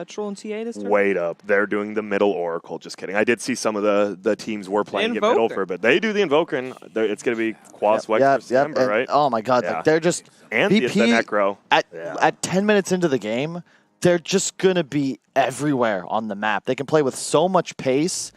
Troll and TA this turn? Wait up. They're doing the middle Oracle. Just kidding. I did see some of the teams were playing it middle for, but they do the Invoker, and it's going to be Quas Wex versus Ember, right? Oh my god, like they're just and VP the Necro. At 10 minutes into the game, they're just going to be everywhere on the map. They can play with so much pace.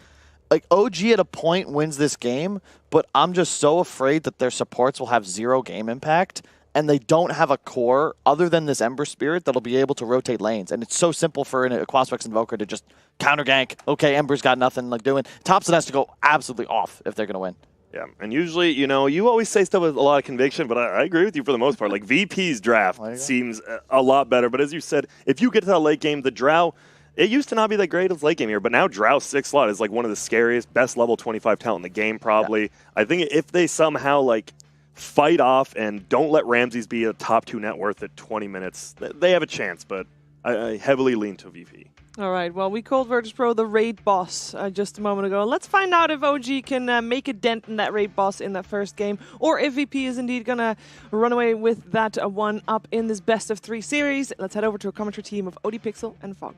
Like, OG at a point wins this game, but I'm just so afraid that their supports will have 0 game impact, and they don't have a core other than this Ember Spirit that'll be able to rotate lanes. And it's so simple for a Quaswex Invoker to just counter gank. Okay, Ember's got nothing like doing. Thompson has to go absolutely off if they're going to win. Yeah, and usually, you know, you always say stuff with a lot of conviction, but I agree with you for the most part. Like, VP's draft seems a lot better, but as you said, if you get to that late game, the Drow, it used to not be that great of late game here, but now Drow 6 slot is like one of the scariest, best level 25 talent in the game, probably. Yeah. I think if they somehow, like, fight off and don't let Ramses be a top 2 net worth at 20 minutes, they have a chance, but I heavily lean to VP. All right, well, we called Virtus.pro the raid boss just a moment ago. Let's find out if OG can make a dent in that raid boss in that first game, or if VP is indeed going to run away with that 1-up in this best-of-3 series. Let's head over to a commentary team of ODPixel and Fog.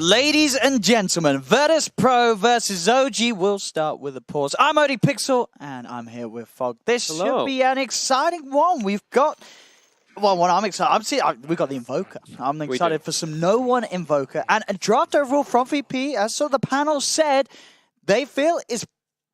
Ladies and gentlemen, Virtus.pro versus OG. We'll start with a pause. I'm ODPixel, and I'm here with Fog. This should be an exciting one. We've got... Well, what I'm excited... we've got the Invoker. I'm excited for some No One Invoker. And a draft overall from VP, as so the panel said, they feel is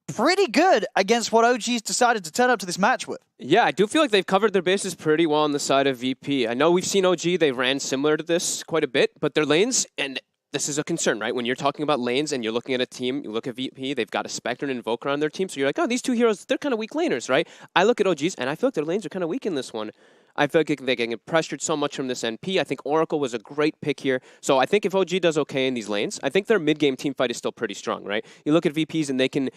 pretty good against what OG's decided to turn up to this match with. Yeah, I do feel like they've covered their bases pretty well on the side of VP. I know we've seen OG, they ran similar to this quite a bit, but their lanes... and. This is a concern, right? When you're talking about lanes and you're looking at a team, you look at VP, they've got a Spectre and Invoker on their team, so you're like, oh, these two heroes, they're kind of weak laners, right? I look at OGs, and I feel like their lanes are kind of weak in this one. I feel like they get pressured so much from this NP. I think Oracle was a great pick here. So I think if OG does okay in these lanes, I think their mid-game team fight is still pretty strong, right? You look at VPs, and they can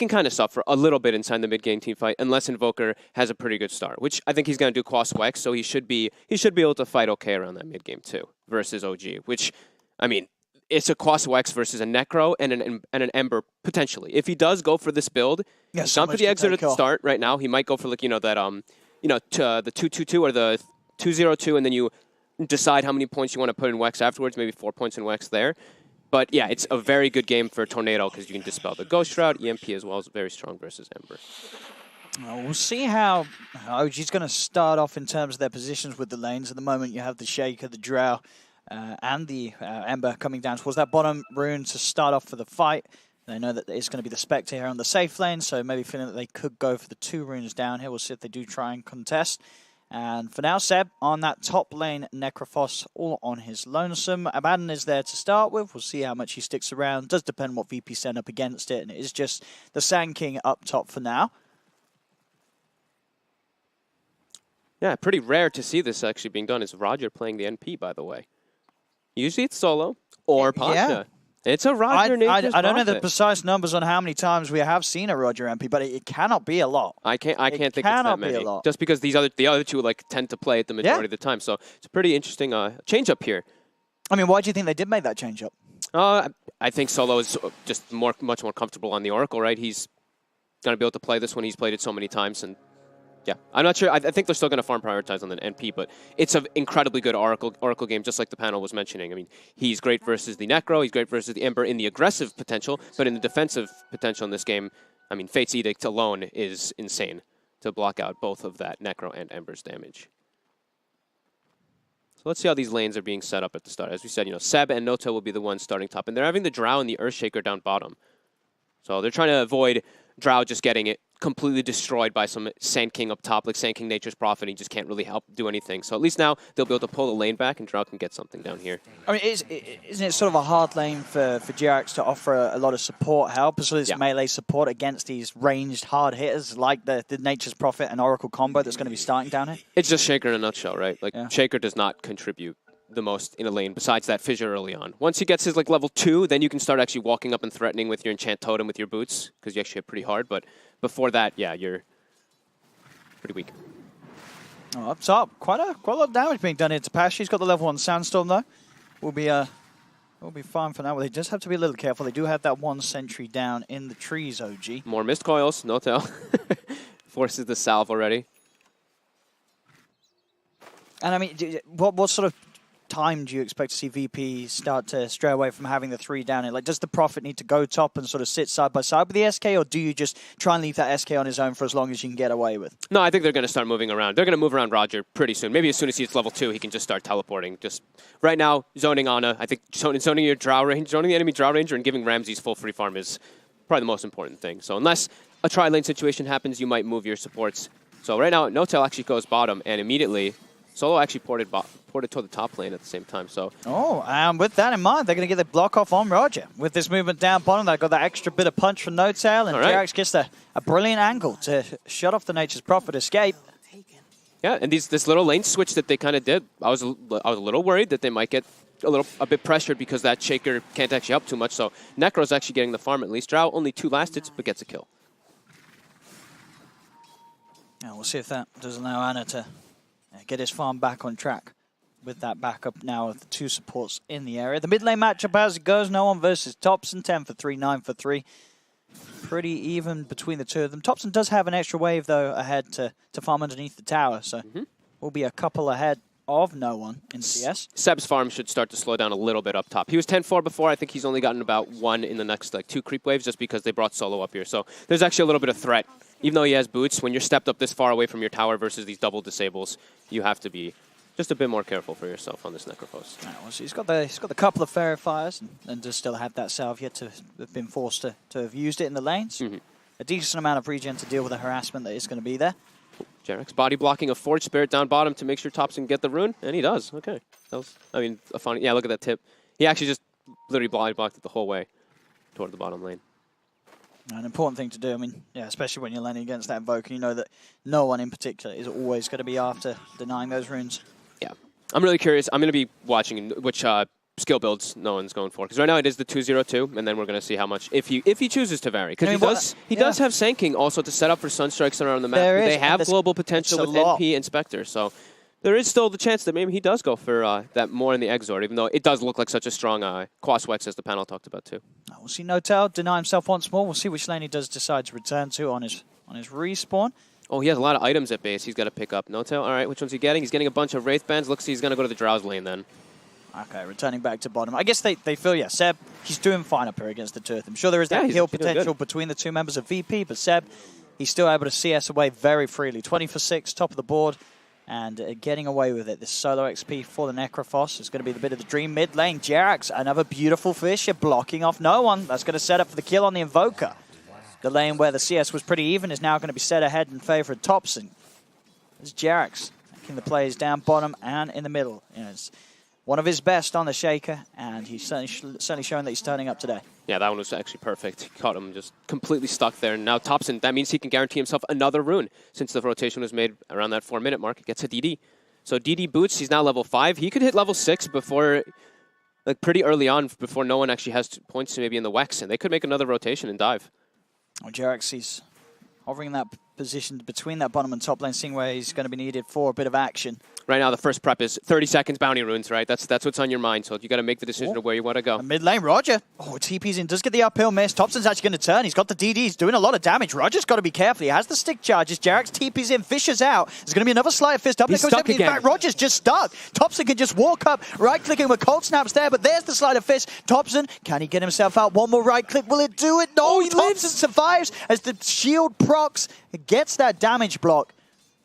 kind of suffer a little bit inside the mid-game team fight, unless Invoker has a pretty good start, which I think he's going to do Quas Wex, so he should be able to fight okay around that mid-game too, versus OG, which, I mean... It's a Quas Wex versus a Necro and an Ember, potentially. If he does go for this build, he's gone for the exit at the start right now. He might go for, like, that, the 2-2-2 or the 2-0-2, and then you decide how many points you want to put in Wex afterwards, maybe 4 points in Wex there. But, yeah, it's a very good game for Tornado because you can dispel the Ghost Shroud. EMP as well is very strong versus Ember. Well, we'll see how OG's going to start off in terms of their positions with the lanes. At the moment, you have the Shaker, the Drow, and the Ember coming down towards that bottom rune to start off for the fight. They know that it's going to be the Spectre here on the safe lane, so maybe feeling that they could go for the 2 runes down here. We'll see if they do try and contest. And for now, Seb on that top lane, Necrophos all on his lonesome. Abaddon is there to start with. We'll see how much he sticks around. Does depend what VP send up against it, and it is just the Sand King up top for now. Yeah, pretty rare to see this actually being done. Is Roger playing the NP, by the way? Usually it's solo or Pasha. Yeah. It's a Roger I don't know the precise numbers on how many times we have seen a Roger MP, but it cannot be a lot. I can't think it's that many. Just because the other two like tend to play it the majority of the time. So it's a pretty interesting change up here. I mean, why do you think they did make that change up? I think solo is just much more comfortable on the Oracle, right? He's going to be able to play this when he's played it so many times, and yeah, I'm not sure. I think they're still going to farm prioritize on the NP, but it's an incredibly good Oracle game, just like the panel was mentioning. I mean, he's great versus the Necro, he's great versus the Ember in the aggressive potential, but in the defensive potential in this game, I mean, Fate's Edict alone is insane to block out both of that Necro and Ember's damage. So let's see how these lanes are being set up at the start. As we said, Seb and Noto will be the ones starting top, and they're having the Drow and the Earthshaker down bottom. So they're trying to avoid Drow just getting it completely destroyed by some Sand King up top, like Sand King Nature's Prophet. He just can't really help do anything. So at least now they'll be able to pull the lane back, and Drow can get something down here. I mean, isn't it sort of a hard lane for JRX to offer a lot of support help, as well as melee support against these ranged hard hitters like the Nature's Prophet and Oracle combo that's going to be starting down here? It's just Shaker in a nutshell, right? Like, Shaker does not contribute the most in a lane besides that fissure early on. Once he gets his level 2, then you can start actually walking up and threatening with your enchant totem with your boots, because you actually hit pretty hard. But before that, yeah, you're pretty weak. Oh, up top, quite a lot of damage being done here to Pash. He's got the level 1 Sandstorm though. We'll be fine for now. Well, they just have to be a little careful. They do have that 1 sentry down in the trees. OG. More mist coils, no tell. Forces the salve already. And I mean, what sort of time do you expect to see VP start to stray away from having the 3 down here? Like, does the Prophet need to go top and sort of sit side by side with the SK, or do you just try and leave that SK on his own for as long as you can get away with? No, I think they're going to start moving around. They're going to move around Roger pretty soon. Maybe as soon as he's level 2, he can just start teleporting. Just right now, zoning Ana. I think zoning your Drow range, zoning the enemy Drow Ranger and giving Ramses full free farm is probably the most important thing. So unless a tri-lane situation happens, you might move your supports. So right now, No-Tail actually goes bottom, and immediately Solo actually ported to the top lane at the same time. So and with that in mind, they're going to get the block off on Roger. With this movement down bottom, they've got that extra bit of punch from No-Tail, and JRX gets a brilliant angle to shut off the Nature's Prophet escape. Yeah, and this little lane switch that they kind of did, I was a little worried that they might get a bit pressured because that Shaker can't actually help too much. So Necro's actually getting the farm at least. Drow only 2 last hits, but gets a kill. Yeah, we'll see if that does allow Ana to get his farm back on track with that backup now of the 2 supports in the area. The mid lane matchup as it goes, no one versus Topson, 10 for 3, 9 for 3. Pretty even between the 2 of them. Topson does have an extra wave, though, ahead to farm underneath the tower, so we'll be a couple ahead of no one in CS. Seb's farm should start to slow down a little bit up top. He was 10-4 before. I think he's only gotten about 1 in the next 2 creep waves just because they brought Solo up here. So there's actually a little bit of threat. Even though he has boots, when you're stepped up this far away from your tower versus these double disables, you have to be just a bit more careful for yourself on this Necropost. Right, well, so he's got the couple of Fairy Fires and does still have that salve yet to have been forced to have used it in the lanes. A decent amount of regen to deal with the harassment that is going to be there. JRX body blocking a Forge Spirit down bottom to make sure Topson get the rune, and he does. Okay. That was, a funny... Yeah, look at that tip. He actually just literally body blocked it the whole way toward the bottom lane. An important thing to do, especially when you're landing against that Invoker, you know that no one in particular is always going to be after denying those runes. Yeah. I'm really curious. I'm going to be watching which skill builds no one's going for. Because right now it is the 2-0-2, and then we're going to see how much, if he chooses to vary. Because he does have Sand King also to set up for Sunstrikes around the map. They have global potential with NP and Spectre, so there is still the chance that maybe he does go for that more in the Exort, even though it does look like such a strong Quaswex as the panel talked about too. We'll see No-Tail deny himself once more. We'll see which lane he does decide to return to on his respawn. Oh, he has a lot of items at base he's got to pick up. No-Tail, all right, which one's he getting? He's getting a bunch of Wraith Bands. Looks like he's going to go to the Drow's lane then. Okay, returning back to bottom. I guess they feel, Seb, he's doing fine up here against the 2 of them. Sure, there is that kill potential between the 2 members of VP, but Seb, he's still able to CS away very freely. 20 for 6, top of the board, and getting away with it. This solo XP for the Necrophos is going to be the bit of the dream mid lane. JRX, another beautiful Fisher, blocking off no one. That's going to set up for the kill on the Invoker. The lane where the CS was pretty even is now going to be set ahead in favor of Topson. There's JRX making the plays down bottom and in the middle. It's one of his best on the Shaker, and he's certainly showing that he's turning up today. Yeah, that one was actually perfect. He caught him just completely stuck there. And now Topson, that means he can guarantee himself another rune. Since the rotation was made around that 4-minute mark, it gets a DD. So DD boots, he's now level 5. He could hit level 6 before, pretty early on, before no one actually has points maybe in the Wex, and they could make another rotation and dive. Well, JRX, he's hovering in that position between that bottom and top lane, seeing where he's going to be needed for a bit of action. Right now, the first prep is 30 seconds bounty runes, right? That's what's on your mind, so you got to make the decision of where you want to go. Mid lane, Roger. TP's in, does get the uphill miss. Topson's actually going to turn. He's got the DD. He's doing a lot of damage. Roger's got to be careful. He has the stick charges. JRX TP's in, Fisher's out. There's going to be another sleight of fist up. He's stuck again. In fact, Roger's just stuck. Topson can just walk up, right-clicking with cold snaps there, but there's the sleight of fist. Topson, can he get himself out? One more right-click. Will it do it? No, Topson survives as the shield procs, gets that damage block,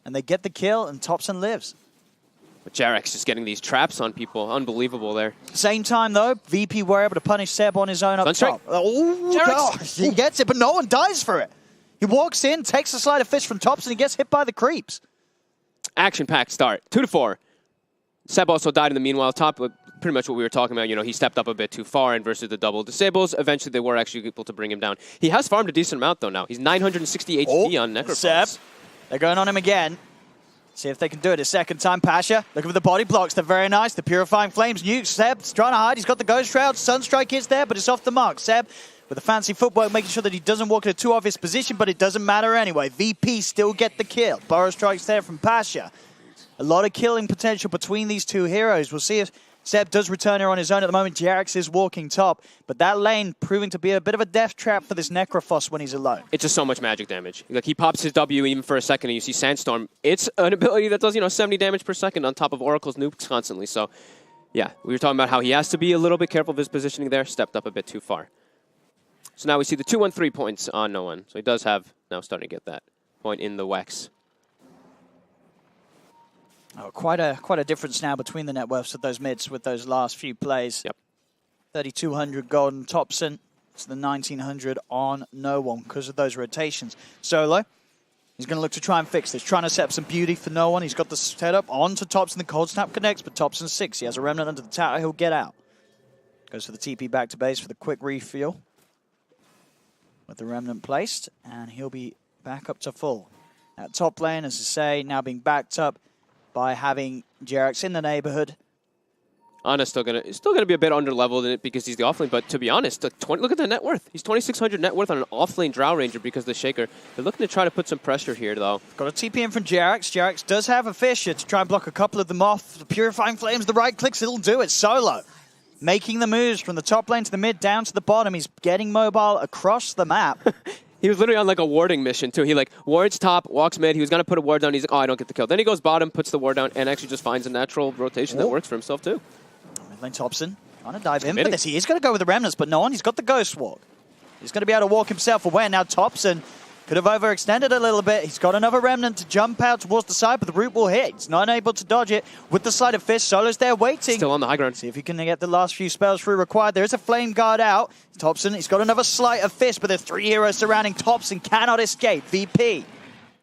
and they get the kill, and Topson lives. But Jarek's just getting these traps on people. Unbelievable there. Same time, though, VP were able to punish Seb on his own up Sunstrike. top. Oh, gosh, he gets it, but no one dies for it. He walks in, takes a sleight of fist from Tops, and he gets hit by the creeps. Action-packed start. 2-4. Seb also died in the meanwhile. Top, pretty much what we were talking about. You know, he stepped up a bit too far and versus the double disables. Eventually, they were actually able to bring him down. He has farmed a decent amount, though, now. He's 960 HP on Necrophos. Seb, they're going on him again. See if they can do it a second time. Pasha, looking for the body blocks. They're very nice. The Purifying Flames. Nuke. Seb's trying to hide. He's got the Ghost Shroud. Sunstrike is there, but it's off the mark. Seb, with the fancy footwork, making sure that he doesn't walk in a too obvious position, but it doesn't matter anyway. VP still get the kill. Burrow strikes there from Pasha. A lot of killing potential between these two heroes. We'll see if Seb does return here on his own at the moment. Jarex is walking top, but that lane proving to be a bit of a death trap for this Necrophos when he's alone. It's just so much magic damage. Like, he pops his W even for a second, and you see Sandstorm. It's an ability that does, 70 damage per second on top of Oracle's nukes constantly. So, yeah, we were talking about how he has to be a little bit careful of his positioning there. Stepped up a bit too far. So now we see the 2-1-3 points on no one. So he does have now starting to get that point in the Wex. Oh, quite a difference now between the net worths of those mids with those last few plays. Yep. 3,200 gold on Thompson to the 1,900 on no one because of those rotations. Solo, he's going to look to try and fix this, trying to set up some beauty for no one. He's got the setup onto Thompson. The cold snap connects, but Thompson's 6. He has a remnant under the tower. He'll get out. Goes for the TP back to base for the quick refuel with the remnant placed, and he'll be back up to full. At top lane, as I say, now being backed up by having Jarex in the neighborhood. Anna's still gonna be a bit under-leveled in it because he's the offlane, but to be honest, look at the net worth. He's 2,600 net worth on an offlane Drow Ranger because of the Shaker. They're looking to try to put some pressure here, though. Got a TP in from Jarex. Jarex does have a Fisher to try and block a couple of them off. The Purifying Flames, the right clicks, it'll do it. Solo making the moves from the top lane to the mid, down to the bottom. He's getting mobile across the map. He was literally on like a warding mission, too. He wards top, walks mid. He was going to put a ward down. He's like, oh, I don't get the kill. Then he goes bottom, puts the ward down, and actually just finds a natural rotation that works for himself, too. Mid lane Thompson trying to dive in for this. He is going to go with the remnants, but no one. He's got the Ghost Walk. He's going to be able to walk himself away. Now Thompson could have overextended a little bit. He's got another remnant to jump out towards the side, but the root will hit. He's not able to dodge it with the sleight of fist. Solo's there waiting. Still on the high ground. See if he can get the last few spells through required. There is a flame guard out. Thompson, he's got another sleight of fist, but there's 3 heroes surrounding Thompson. Cannot escape. VP.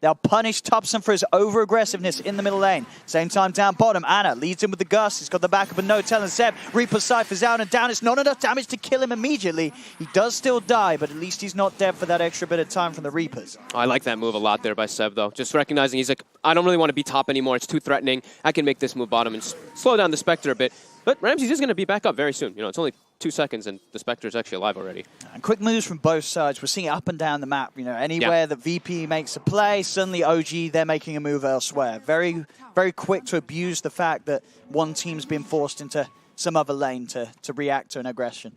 They'll punish Thompson for his over-aggressiveness in the middle lane. Same time down bottom, Anna leads him with the Gust. He's got the backup of No-Tell and Seb. Reaper ciphers out and down. It's not enough damage to kill him immediately. He does still die, but at least he's not dead for that extra bit of time from the Reapers. Oh, I like that move a lot there by Seb, though. Just recognizing he's like, I don't really want to be top anymore. It's too threatening. I can make this move bottom and slow down the Spectre a bit. But Ramses is going to be back up very soon. It's only 2 seconds, and the Spectre is actually alive already. And quick moves from both sides. We're seeing it up and down the map. Anywhere that VP makes a play, suddenly OG, they're making a move elsewhere. Very, very quick to abuse the fact that one team's been forced into some other lane to react to an aggression.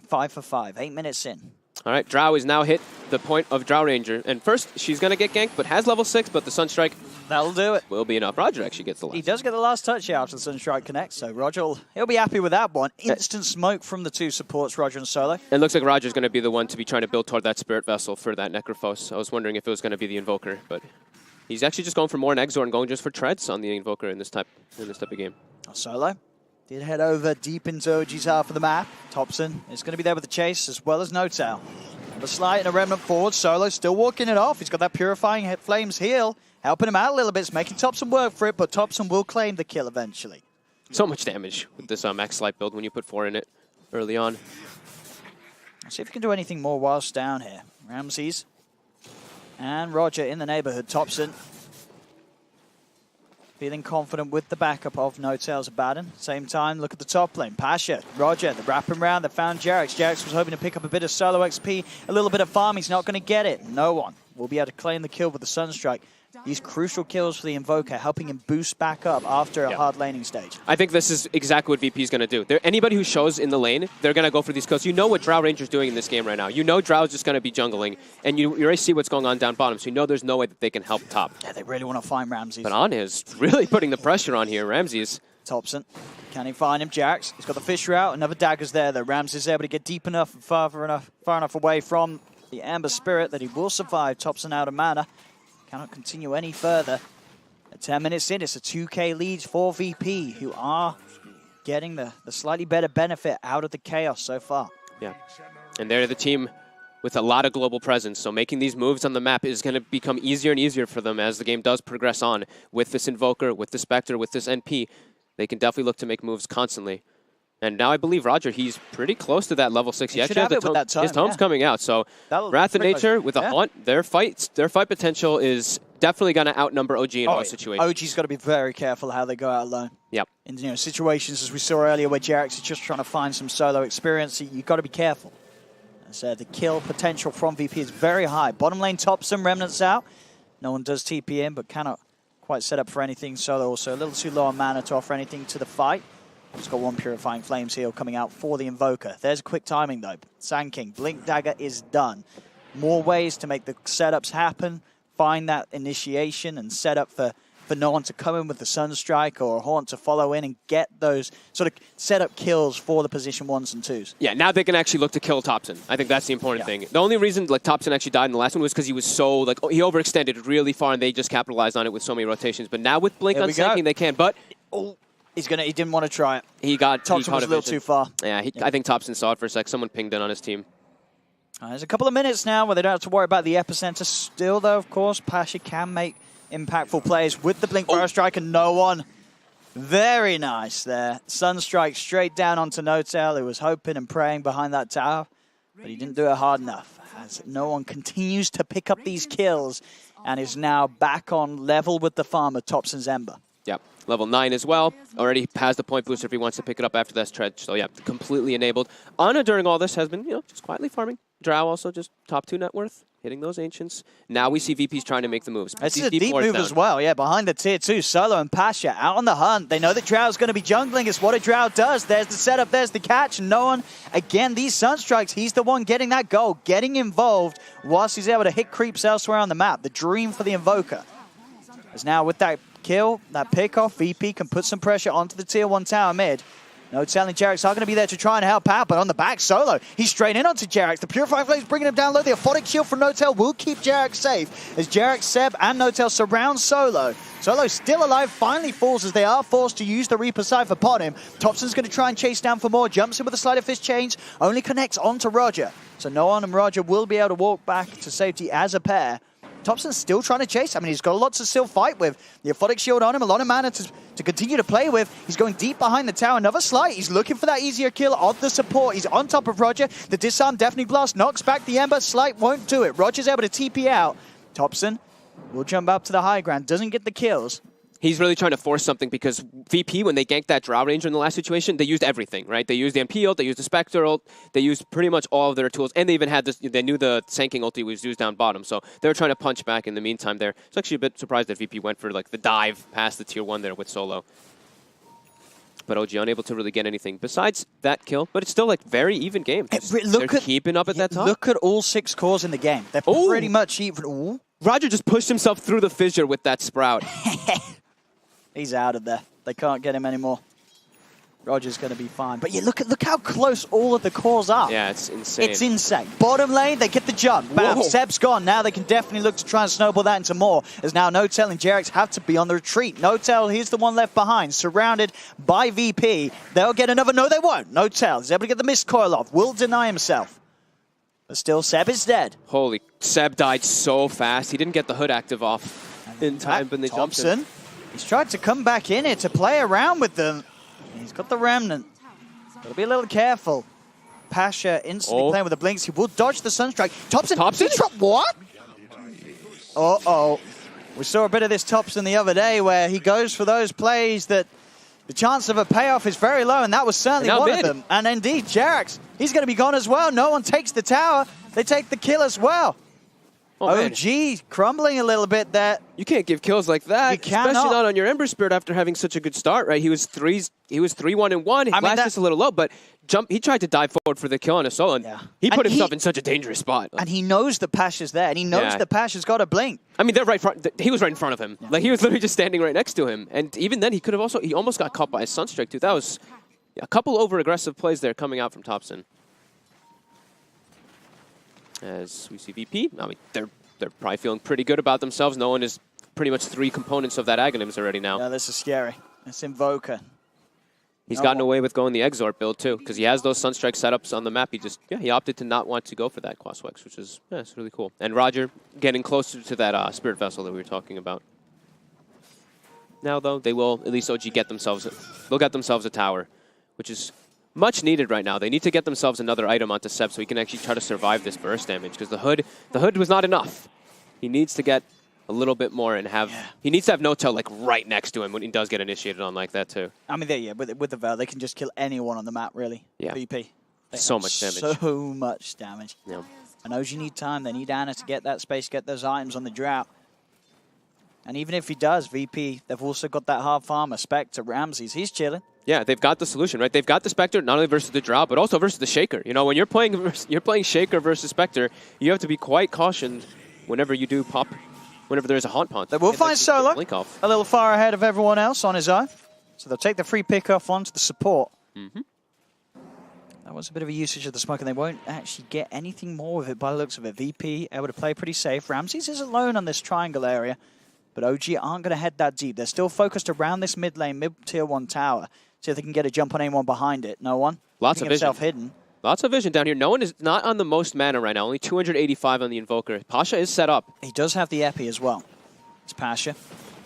5 for 5, 8 minutes in. All right, Drow is now hit the point of Drow Ranger. And first, she's going to get ganked, but has level 6, but the Sunstrike that'll do it. Will be enough. Roger actually gets the last. He does get the last touch out of the Sunstrike Connect, so Roger, he'll be happy with that one. Instant smoke from the 2 supports, Roger and Solo. It looks like Roger's going to be the one to be trying to build toward that Spirit Vessel for that Necrophos. I was wondering if it was going to be the Invoker, but he's actually just going for more an Exor and going just for treads on the Invoker in this type of game. Solo did head over deep into OG's half of the map. Thompson is going to be there with the chase as well as No-Tail. A slide and a remnant forward. Solo still walking it off. He's got that Purifying Flames heal, helping him out a little bit. It's making Thompson work for it, but Thompson will claim the kill eventually. So much damage with this Max Light build when you put 4 in it early on. Let's see if we can do anything more whilst down here. Ramses and Roger in the neighborhood. Thompson feeling confident with the backup of No-Tails Abaddon. Same time, look at the top lane. Pasha, Roger, they're wrapping around. They found Jarex. Jarex was hoping to pick up a bit of solo XP, a little bit of farm. He's not going to get it. No one will be able to claim the kill with the Sunstrike. These crucial kills for the Invoker, helping him boost back up after a hard laning stage. I think this is exactly what VP is going to do. Anybody who shows in the lane, they're going to go for these kills. You know what Drow Ranger's doing in this game right now. You know Drow's just going to be jungling, and you already see what's going on down bottom, so you know there's no way that they can help top. Yeah, they really want to find Ramses. But Anna is really putting the pressure on here. Ramses. Thompson, can he find him? Jarex, he's got the Fisher out. Another dagger's there, though. Ramses is able to get deep enough and far enough away from the Amber Spirit that he will survive. Thompson out of mana. Cannot continue any further. At 10 minutes in, it's a 2K lead for VP, who are getting the slightly better benefit out of the chaos so far. Yeah, and they're the team with a lot of global presence, so making these moves on the map is going to become easier and easier for them as the game does progress on. With this Invoker, with the Spectre, with this NP, they can definitely look to make moves constantly. And now I believe, Roger, he's pretty close to that level 6. He actually has his tome's coming out, so Wrath of Nature with a Haunt, their fight potential is definitely going to outnumber OG in most situations. OG's got to be very careful how they go out alone. Yep. In situations, as we saw earlier, where Jarex is just trying to find some solo experience, you've got to be careful. So the kill potential from VP is very high. Bottom lane Topson, Remnants out. No one does TP in, but cannot quite set up for anything solo. Also a little too low on mana to offer anything to the fight. He's got one Purifying Flames heal coming out for the Invoker. There's a quick timing though. Sand King, Blink Dagger is done. More ways to make the setups happen. Find that initiation and set up for no one to come in with the Sunstrike or a Haunt to follow in and get those sort of setup kills for the position 1s and 2s. Yeah, now they can actually look to kill Topson. I think that's the important thing. The only reason Topson actually died in the last one was because he was so, he overextended really far and they just capitalized on it with so many rotations. But now with Blink on Sand King, they can. But he didn't want to try it. Topson was a little too far. Yeah, I think Topson saw it for a sec. Someone pinged in on his team. There's a couple of minutes now where they don't have to worry about the epicenter. Still, though, of course, Pasha can make impactful plays with the Blink Fire Strike and no one. Very nice there. Sunstrike straight down onto Notel, who was hoping and praying behind that tower, but he didn't do it hard enough. As no one continues to pick up these kills and is now back on level with the farmer, Topson's Ember. Yep, level 9 as well. Already has the point booster if he wants to pick it up after that stretch. So yeah, completely enabled. Ana during all this has been, just quietly farming. Drow also just top 2 net worth, hitting those Ancients. Now we see VP's trying to make the moves. This is a deep move as well, behind the tier 2. Solo and Pasha out on the hunt. They know that Drow's going to be jungling. It's what a Drow does. There's the setup, there's the catch. And no one, again, these Sunstrikes, he's the one getting that goal, getting involved whilst he's able to hit creeps elsewhere on the map. The dream for the Invoker. As now with that kill, that pickoff, VP can put some pressure onto the tier 1 tower mid. No telling Jarex are going to be there to try and help out, but on the back, Solo, he's straight in onto Jarex. The Purifying Flames bringing him down low. The Aphotic Shield from Notel will keep Jarex safe as Jarex, Seb, and Notel surround Solo. Solo still alive, finally falls as they are forced to use the Reaper Cypher upon him. Topson's going to try and chase down for more. Jumps in with a Sleight of Fist chains, only connects onto Roger. So no one and Roger will be able to walk back to safety as a pair. Topson's still trying to chase. I mean, he's got lots to still fight with. The Aphotic Shield on him, a lot of mana to continue to play with. He's going deep behind the tower. Another Slight. He's looking for that easier kill of the support. He's on top of Roger. The Disarm Deafening Blast knocks back the Ember. Slight won't do it. Roger's able to TP out. Topson will jump up to the high ground. Doesn't get the kills. He's really trying to force something because VP, when they ganked that Drow Ranger in the last situation, they used everything, right? They used the MP ult, they used the Spectre ult, they used pretty much all of their tools, and they even had this, they knew the Sand King ulti was used down bottom, so they were trying to punch back in the meantime there. It's actually a bit surprised that VP went for the dive past the tier 1 there with Solo. But OG unable to really get anything besides that kill, but it's still very even game. They're keeping up at that top. Look at all 6 cores in the game. They're pretty much even. Ooh. Roger just pushed himself through the fissure with that Sprout. He's out of there. They can't get him anymore. Roger's going to be fine. But look how close all of the cores are. Yeah, it's insane. It's insane. Bottom lane, they get the jump. Bam, Seb's gone. Now they can definitely look to try and snowball that into more. As now Notel and Jarex have to be on the retreat. Notel, he's the one left behind, surrounded by VP. They'll get another. No, they won't. Notel is able to get the mist coil off. Will deny himself. But still, Seb is dead. Holy, Seb died so fast. He didn't get the hood active off in time, but they jumped him. He's tried to come back in here to play around with them. He's got the Remnant. Got to be a little careful. Pasha instantly playing with the blinks. He will dodge the Sunstrike. Topson? What? Uh-oh. We saw a bit of this Topson the other day where he goes for those plays that the chance of a payoff is very low, and that was certainly one of them. And indeed, Jarex, he's going to be gone as well. No one takes the tower. They take the kill as well. OG crumbling a little bit there. You can't give kills like that, you cannot. Especially not on your Ember Spirit after having such a good start, right? He was 3-1-1. He last just a little low, but he tried to dive forward for the kill on a solo, and he put himself in such a dangerous spot. And he knows the Pasha's there, and he knows the Pasha's got a blink. I mean, he was right in front of him. Yeah. He was literally just standing right next to him. And even then, he almost got caught by a Sunstrike too. That was a couple over-aggressive plays there coming out from Topson. As we see VP, I mean, they're probably feeling pretty good about themselves. No one is pretty much 3 components of that Aghanims already now. Yeah, this is scary. It's Invoker. He's gotten away with going the Exort build, too, because he has those Sunstrike setups on the map. He opted to not want to go for that Quaswex, which is it's really cool. And Roger getting closer to that Spirit Vessel that we were talking about. Now, though, they will, at least OG, get themselves a tower, which is much needed right now. They need to get themselves another item onto Seb so he can actually try to survive this burst damage, because the hood was not enough. He needs to get a little bit more and have... Yeah. He needs to have Notel like right next to him when he does get initiated on like that too. I mean, with the Veil, they can just kill anyone on the map, really. Yeah. VP. So much damage. So much damage. Yeah. And OG need time. They need Ana to get that space, get those items on the drought. And even if he does, VP, they've also got that half armor, Spectre, Ramses. He's chilling. Yeah, they've got the solution, right? They've got the Spectre not only versus the Drow, but also versus the Shaker. You know, when you're playing Shaker versus Spectre, you have to be quite cautioned whenever you do pop, whenever there's a Haunt Pont. They will find Solo blink off. a little far ahead of everyone else on his own. So they'll take the free pick off onto the support. That was a bit of a usage of the smoke, and they won't actually get anything more with it by the looks of it. VP able to play pretty safe. Ramses is alone on this triangle area, but OG aren't going to head that deep. They're still focused around this mid lane, mid-tier 1 tower. See if they can get a jump on anyone behind it. No one. Lots of vision. Hidden. Lots of vision down here. No one is not on the most mana right now. Only 285 on the Invoker. Pasha is set up. He does have the Epi as well. It's Pasha.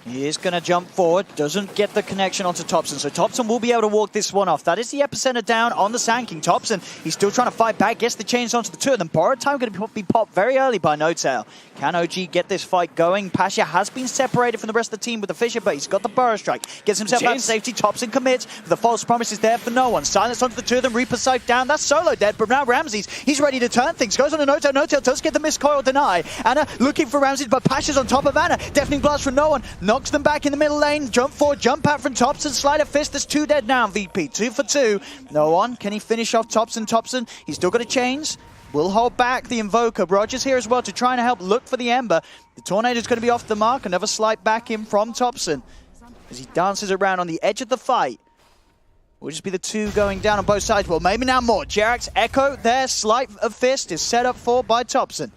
He is going to jump forward. Doesn't get the connection onto Topson. So Topson will be able to walk this one off. That is the epicenter down on the Sand King. Topson, he's still trying to fight back. Gets the chains onto the 2 of them. Borrowed time going to be popped very early by No-Tail. Can OG get this fight going? Pasha has been separated from the rest of the team with the Fisher, but he's got the Burrow Strike. Gets himself out to safety. Topson commits. The false promise is there for no one. Silence onto the 2 of them. Reaper Scythe down. That's Solo dead, but now Ramses, he's ready to turn things. Goes on to No-Tail. No-Tail does get the missed coil deny. Ana looking for Ramses, but Pasha's on top of Ana. Deafening Blast from no one. Knocks them back in the middle lane. Jump forward, jump out from Topson. Slider Fist. There's 2 dead now. VP 2 for 2. No one. Can he finish off Topson? Topson, he's still got a chains. Will hold back the Invoker. Roger's here as well to try and help look for the Ember. The Tornado's going to be off the mark. Another slight back in from Topson as he dances around on the edge of the fight. Will just be the 2 going down on both sides. Well, maybe now more. Jerax Echo there. Sleight of Fist is set up for by Topson.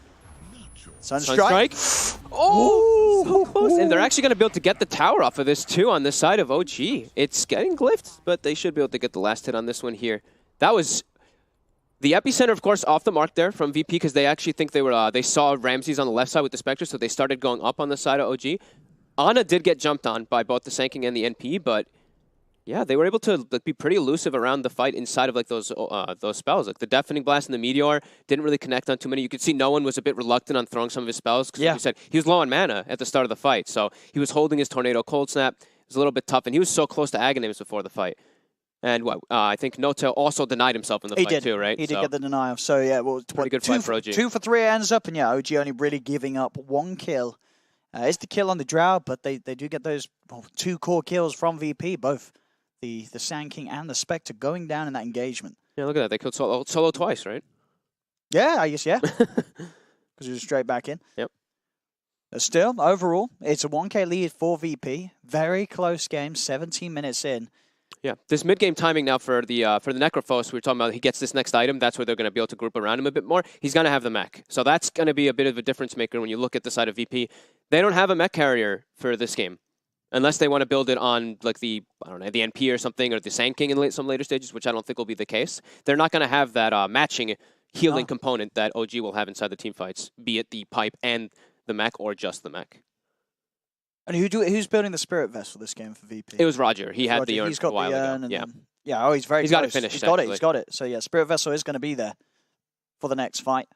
Sunstrike. Oh, so close. And they're actually going to be able to get the tower off of this too on this side of OG. It's getting glyphed, but they should be able to get the last hit on this one here. That was the epicenter, of course, off the mark there from VP because they actually think they saw Ramses on the left side with the Spectre, so they started going up on the side of OG. Ana did get jumped on by both the Sand King and the NP, but yeah, they were able to be pretty elusive around the fight inside of like those spells. Like the Deafening Blast and the Meteor didn't really connect on too many. You could see no one was a bit reluctant on throwing some of his spells because, like you said, he was low on mana at the start of the fight. So he was holding his Tornado Cold Snap. It was a little bit tough, and he was so close to Aghanims before the fight. And I think No-Tail also denied himself in the fight too, right? He did get the denial. So yeah, well, pretty good fight for OG. 2 for 3 ends up, and yeah, OG only really giving up 1 kill. It's the kill on the Drow, but they do get those 2 core kills from VP, both the Sand King and the Spectre going down in that engagement. Yeah, look at that. They killed Solo twice, right? Yeah, I guess, yeah. Because he was straight back in. Yep. But still, overall, it's a 1K lead for VP. Very close game, 17 minutes in. Yeah, this mid-game timing now for the Necrophos, we were talking about, he gets this next item, that's where they're going to be able to group around him a bit more. He's going to have the mech. So that's going to be a bit of a difference maker when you look at the side of VP. They don't have a mech carrier for this game. Unless they want to build it on like the NP or something, or the Sand King in some later stages, which I don't think will be the case. They're not going to have that matching healing component that OG will have inside the team fights, be it the pipe and the mech or just the mech. And who's building the Spirit Vessel this game for VP? It was Roger. He had the urn He's got a while the urn ago. Yeah. He's very He's close. got it finished. He's got it. So yeah, Spirit Vessel is going to be there for the next fight.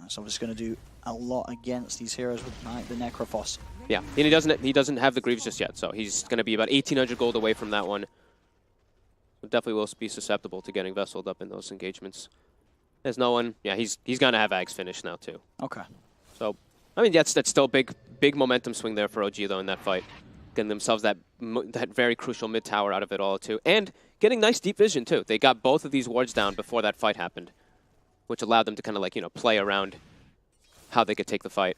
So we're just going to do a lot against these heroes with the Necrophos. Yeah, and he doesn't have the Greaves just yet, so he's going to be about 1,800 gold away from that one. So definitely will be susceptible to getting vesseled up in those engagements. There's no one. Yeah, he's going to have Ags finished now too. Okay. So, I mean, that's still big momentum swing there for OG though in that fight, getting themselves that very crucial mid tower out of it all too, and getting nice deep vision too. They got both of these wards down before that fight happened, which allowed them to kind of like play around how they could take the fight.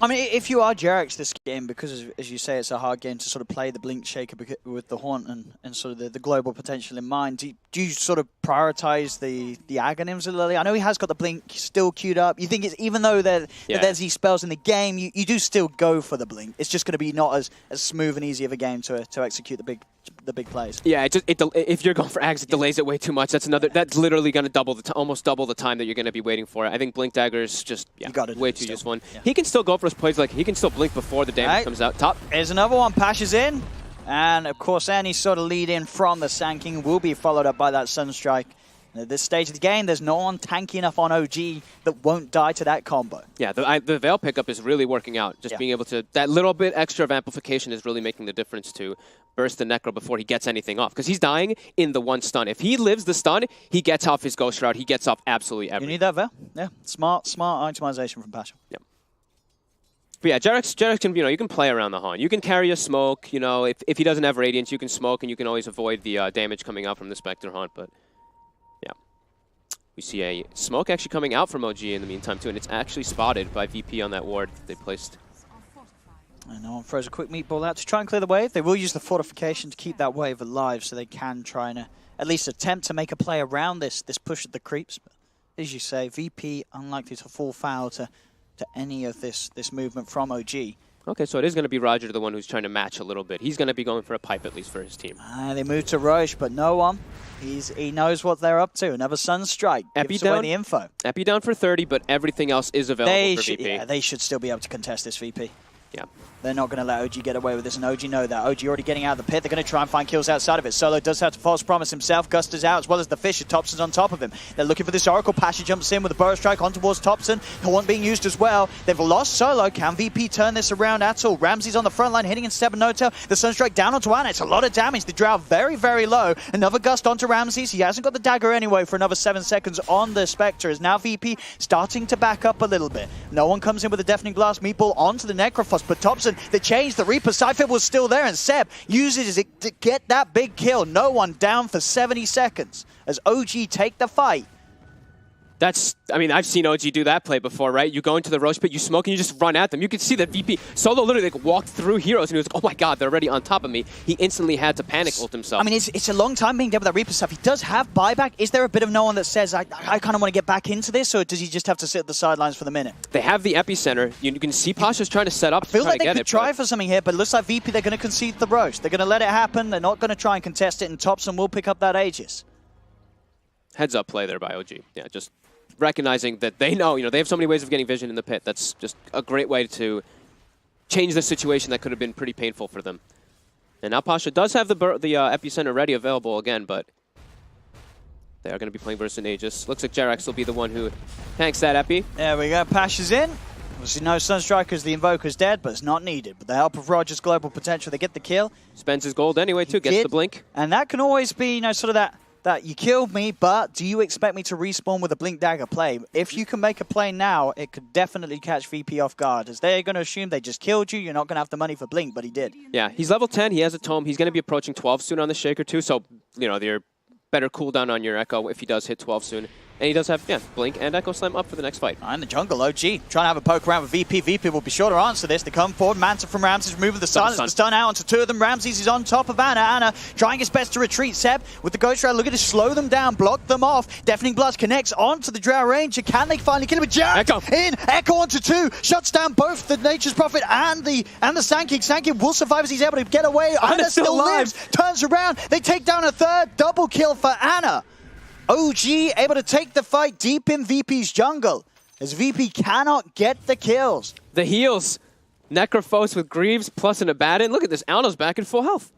I mean, if you are Jarex this game, because as you say, it's a hard game to sort of play the Blink Shaker with the Haunt and sort of the global potential in mind, do you sort of prioritize the Aghanims a little? I know he has got the Blink still queued up. You think it's, even though there's these spells in the game, you do still go for the Blink. It's just going to be not as smooth and easy of a game to execute the big plays. Yeah, if you're going for Aghs, it delays it way too much. That's literally going to almost double the time that you're going to be waiting for it. I think Blink Dagger is just way too useful. Yeah. He can still go for his plays, like he can still blink before the damage comes out. Top. Here's another one, pashes in. And of course, any sort of lead in from the Sand King will be followed up by that Sunstrike. And at this stage of the game, there's no one tanky enough on OG that won't die to that combo. Yeah, the Veil pickup is really working out. Just being able to, that little bit extra of amplification is really making the difference to burst the Necro before he gets anything off. Because he's dying in the one stun. If he lives the stun, he gets off his Ghost Shroud. He gets off absolutely everything. You need that Veil. Yeah, smart itemization from Pasha. Yep. But yeah, Jarex can, you can play around the Haunt. You can carry a smoke, if he doesn't have Radiance, you can smoke and you can always avoid the damage coming out from the Spectre Haunt, but yeah. We see a smoke actually coming out from OG in the meantime too, and it's actually spotted by VP on that ward that they placed. And no one throws a quick meatball out to try and clear the wave. They will use the fortification to keep that wave alive so they can try and at least attempt to make a play around this push of the creeps. But as you say, VP unlikely to fall foul to any of this movement from OG. Okay, so it is going to be Roger, the one who's trying to match a little bit. He's going to be going for a pipe, at least for his team. They move to Roche, but no one. He knows what they're up to. Another Sunstrike gives away the info. Epi down for 30, but everything else is available for VP. Yeah, they should still be able to contest this VP. Yeah. They're not going to let OG get away with this, and OG know that. OG already getting out of the pit. They're going to try and find kills outside of it. Solo does have to false promise himself. Gust is out, as well as the Fisher. Thompson's on top of him. They're looking for this Oracle. Pasha jumps in with a Burrow Strike on towards Thompson. Haunt being used as well. They've lost Solo. Can VP turn this around at all? Ramsey's on the front line, hitting in Seb and No-Tail. The Sunstrike down onto Anna. It's a lot of damage. The Drow very, very low. Another Gust onto Ramses. He hasn't got the dagger anyway for another 7 seconds on the Spectre. As now VP starting to back up a little bit. No one comes in with a Deafening Blast meatball onto the Necrophos, but Thompson, the change, the Reaper Cypher was still there, and Seb uses it to get that big kill. No one down for 70 seconds as OG take the fight. I've seen OG do that play before, right? You go into the Roche pit, you smoke, and you just run at them. You can see that VP Solo literally walked through heroes, and he was like, oh my god, they're already on top of me. He instantly had to panic ult himself. I mean, it's a long time being dead with that Reaper stuff. He does have buyback. Is there a bit of no one that says, I kind of want to get back into this, or does he just have to sit at the sidelines for the minute? They have the epicenter. You can see Pasha's trying to set up. I feel like they could try for something here, but it looks like VP, they're going to concede the Roche. They're going to let it happen. They're not going to try and contest it, and Thompson will pick up that Aegis. Heads up play there by OG. Yeah, just recognizing that they know, they have so many ways of getting vision in the pit. That's just a great way to change the situation that could have been pretty painful for them. And now Pasha does have the epicenter ready available again, but they are going to be playing Burst and Aegis. Looks like Jarex will be the one who tanks that epi. There we go. Pasha's in. Obviously no Sunstrikers, the Invoker's dead, but it's not needed. With the help of Roger's global potential, they get the kill. Spends his gold anyway, too. Gets the blink. And that can always be, sort of that you killed me, but do you expect me to respawn with a Blink Dagger play? If you can make a play now, it could definitely catch VP off guard, as they're going to assume they just killed you. You're not going to have the money for Blink, but he did. Yeah, he's level 10. He has a tome. He's going to be approaching 12 soon on the Shaker, too. So, they're better cooldown on your Echo if he does hit 12 soon. And he does have, Blink and Echo Slam up for the next fight. In the jungle, OG trying to have a poke around with VP. VP will be sure to answer this. They come forward. Manta from Ramses removing the silence. The stun out onto two of them. Ramses is on top of Anna. Anna trying his best to retreat. Seb with the Ghost Shroud looking to slow them down, block them off. Deafening Blast connects onto the Drow Ranger. Can they finally kill him? Jack in. Echo onto two. Shuts down both the Nature's Prophet and the Sand King. Sand King will survive as he's able to get away. Anna still lives. Turns around. They take down a third. Double kill for Anna. OG able to take the fight deep in VP's jungle, as VP cannot get the kills. The heals. Necrophos with Greaves plus an Abaddon. Look at this. Alno's back in full health.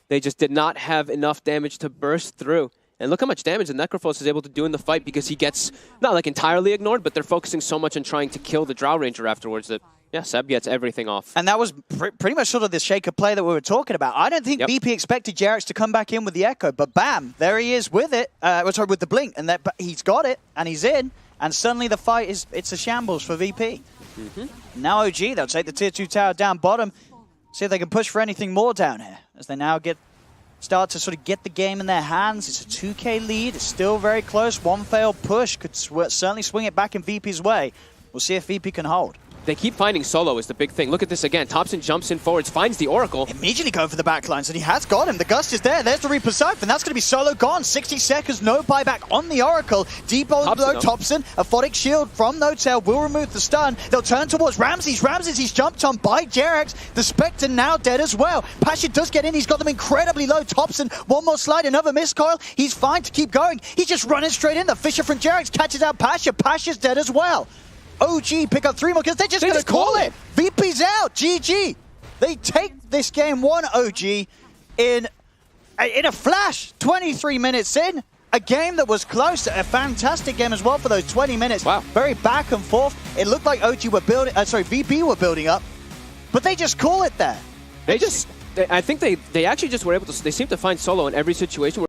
They just did not have enough damage to burst through. And look how much damage the Necrophos is able to do in the fight, because he gets, not like entirely ignored, but they're focusing so much on trying to kill the Drow Ranger afterwards that, Seb gets everything off. And that was pretty much sort of the Shaker play that we were talking about. I don't think VP expected Jarex to come back in with the Echo, but bam, there he is with it. With the Blink, and he's got it, and he's in, and suddenly the fight it's a shambles for VP. Now OG, they'll take the tier 2 tower down bottom, see if they can push for anything more down here, as they now start to sort of get the game in their hands. It's a 2K lead. It's still very close. One failed push could certainly swing it back in VP's way. We'll see if VP can hold. they keep finding solo is the big thing. Look at this again. Thompson jumps in forwards, finds the Oracle. Immediately going for the backlines, and he has got him. The Gust is there. There's the Reaper Scythe, and that's going to be solo gone. 60 seconds, no buyback on the Oracle. Debo below Thompson. A Photic Shield from No-Tail will remove the stun. They'll turn towards Ramses. Ramses, he's jumped on by Jerex. The Spectre now dead as well. Pasha does get in. He's got them incredibly low. Thompson, one more slide, another miscoil. He's fine to keep going. He's just running straight in. The Fisher from Jerex catches out Pasha. Pasha's dead as well. OG pick up 3 more because they're just going to call it. VP's out. GG. They take this game 1 OG in a flash. 23 minutes in. A game that was close. A fantastic game as well for those 20 minutes. Wow. Very back and forth. It looked like OG were building, VP were building up, but they just call it there. I think they actually just were able to, they seem to find solo in every situation.